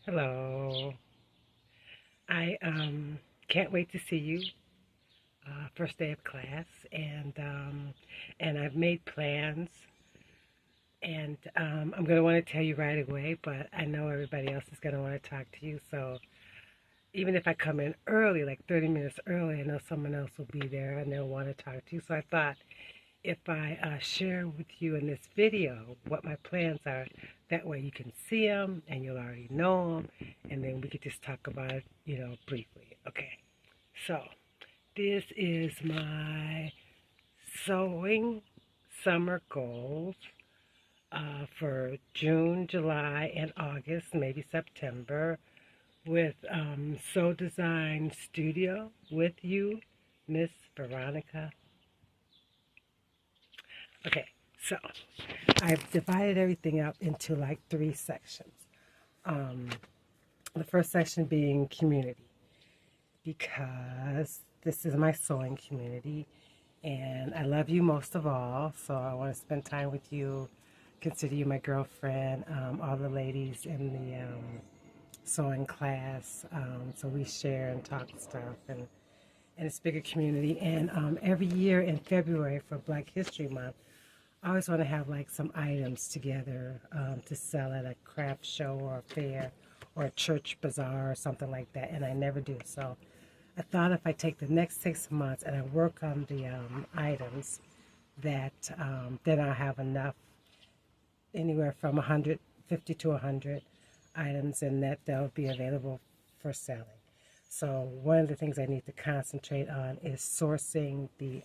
Hello. I can't wait to see you. First day of class, and I've made plans, and I'm gonna want to tell you right away. But I know everybody else is gonna want to talk to you. So even if I come in early, like 30 minutes early, I know someone else will be there and they'll want to talk to you. So I thought if I share with you in this video what my plans are, that way you can see them and you'll already know them, and then we could just talk about it, briefly. Okay. So this is my sewing summer goals for June, July, and August, maybe September, with Sew Design Studio with you, Miss Veronica. Okay, so I've divided everything up into like three sections. Um, the first section being community, because this is my sewing community and I love you most of all. So I want to spend time with you, consider you my girlfriend, all the ladies in the sewing class. So we share and talk stuff, and it's a bigger community. And every year in February for Black History Month, I always want to have like some items together to sell at a craft show or a fair or a church bazaar or something like that, and I never do. So I thought if I take the next 6 months and I work on the items, that then I'll have enough, anywhere from 150 to 100 items, and that they'll be available for selling. So one of the things I need to concentrate on is sourcing the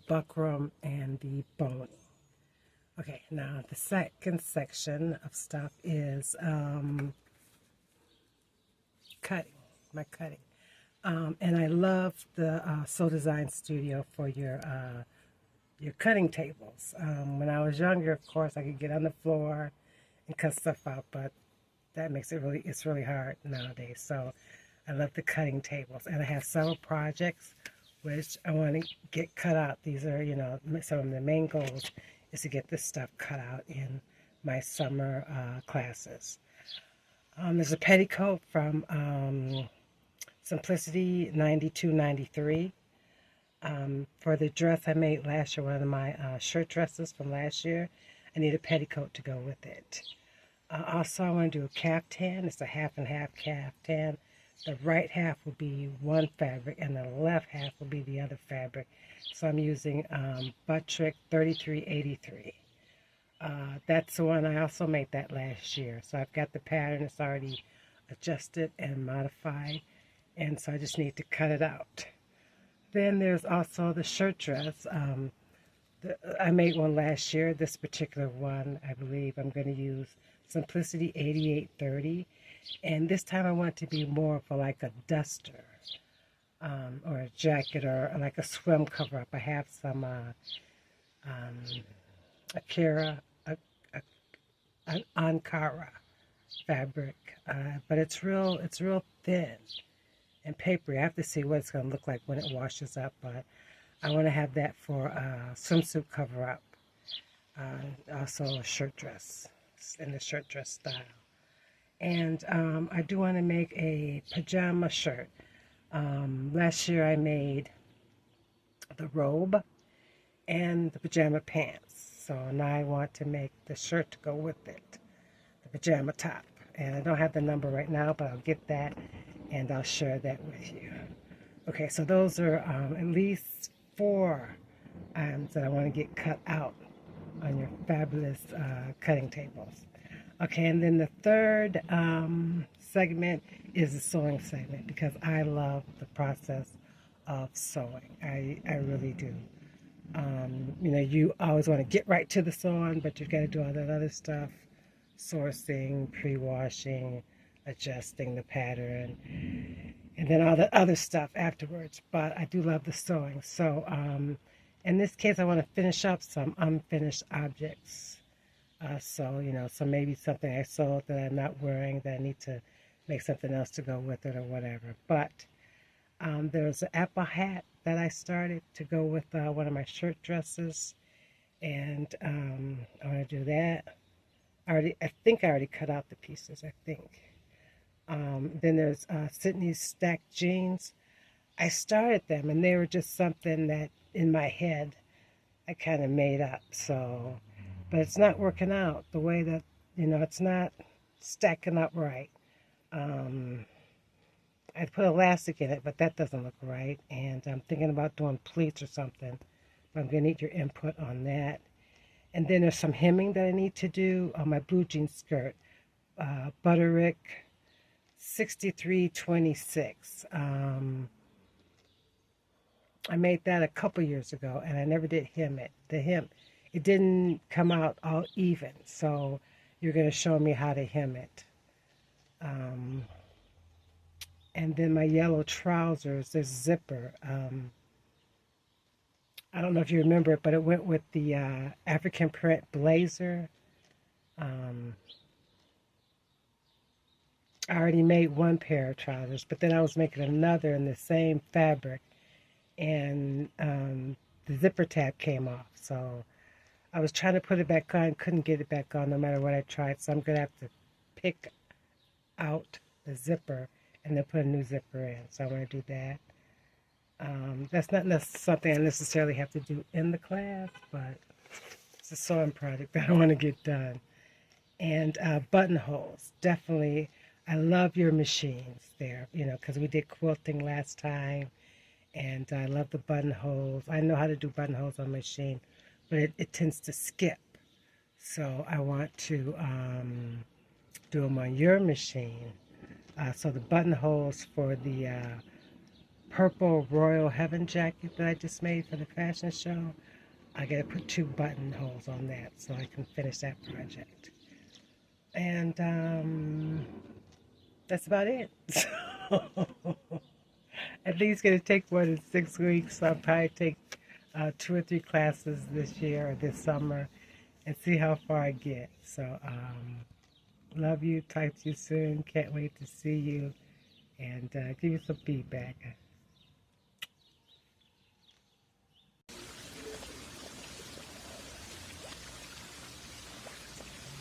buckram and the boning. Okay, now the second section of stuff is cutting, my cutting. And I love the Sew Design Studio for your cutting tables. When I was younger, of course, I could get on the floor and cut stuff out, but that makes it's really hard nowadays. So I love the cutting tables, and I have several projects which I want to get cut out. These are, some of the main goals is to get this stuff cut out in my summer classes. There's a petticoat from Simplicity 9293. For the dress I made last year, one of my shirt dresses from last year, I need a petticoat to go with it. Also, I want to do a caftan. It's a half and half caftan. The right half will be one fabric, and the left half will be the other fabric. So I'm using Buttrick 3383. That's the one, I also made that last year. So I've got the pattern. It's already adjusted and modified, and so I just need to cut it out. Then there's also the shirt dress. I made one last year. This particular one, I believe I'm going to use Simplicity 8830. And this time I want it to be more for like a duster or a jacket or like a swim cover-up. I have some an Ankara fabric, but it's real thin and papery. I have to see what it's going to look like when it washes up, but I want to have that for a swimsuit cover-up. Also a shirt dress, in the shirt dress style. And I do want to make a pajama shirt. Last year I made the robe and the pajama pants. So now I want to make the shirt to go with it, the pajama top. And I don't have the number right now, but I'll get that and I'll share that with you. Okay, so those are at least 4 items that I want to get cut out on your fabulous cutting tables. Okay, and then the third segment is the sewing segment, because I love the process of sewing. I really do. You always want to get right to the sewing, but you've got to do all that other stuff, sourcing, pre-washing, adjusting the pattern, and then all the other stuff afterwards. But I do love the sewing. So in this case, I want to finish up some unfinished objects. So maybe something I sold that I'm not wearing, that I need to make something else to go with it or whatever. But there's an apple hat that I started to go with one of my shirt dresses, and I want to do that. I think I already cut out the pieces, I think. Then there's Sydney's stacked jeans. I started them, and they were just something that in my head I kind of made up. So, but it's not working out the way that, it's not stacking up right. Um, I put elastic in it, but that doesn't look right. And I'm thinking about doing pleats or something. But I'm going to need your input on that. And then there's some hemming that I need to do on my blue jean skirt. Butterick 6326. I made that a couple years ago, and I never did hem it. It didn't come out all even. So you're going to show me how to hem it. And then my yellow trousers, this zipper. I don't know if you remember it, but it went with the African print blazer. Um, I already made one pair of trousers, but then I was making another in the same fabric, and the zipper tab came off. So I was trying to put it back on, couldn't get it back on no matter what I tried. So I'm going to have to pick out the zipper and then put a new zipper in. So I want to do that. That's not something I necessarily have to do in the class, but it's a sewing project that I want to get done. And buttonholes, definitely. I love your machines there, because we did quilting last time, and I love the buttonholes. I know how to do buttonholes on machine, but it tends to skip. So I want to do them on your machine. So the buttonholes for the purple Royal Heaven jacket that I just made for the fashion show, I got to put 2 buttonholes on that so I can finish that project. And that's about it. So, I think it's going to take more than 6 weeks. So I'll probably take 2 or 3 classes this year or this summer and see how far I get. So, love you. Talk to you soon. Can't wait to see you and give you some feedback.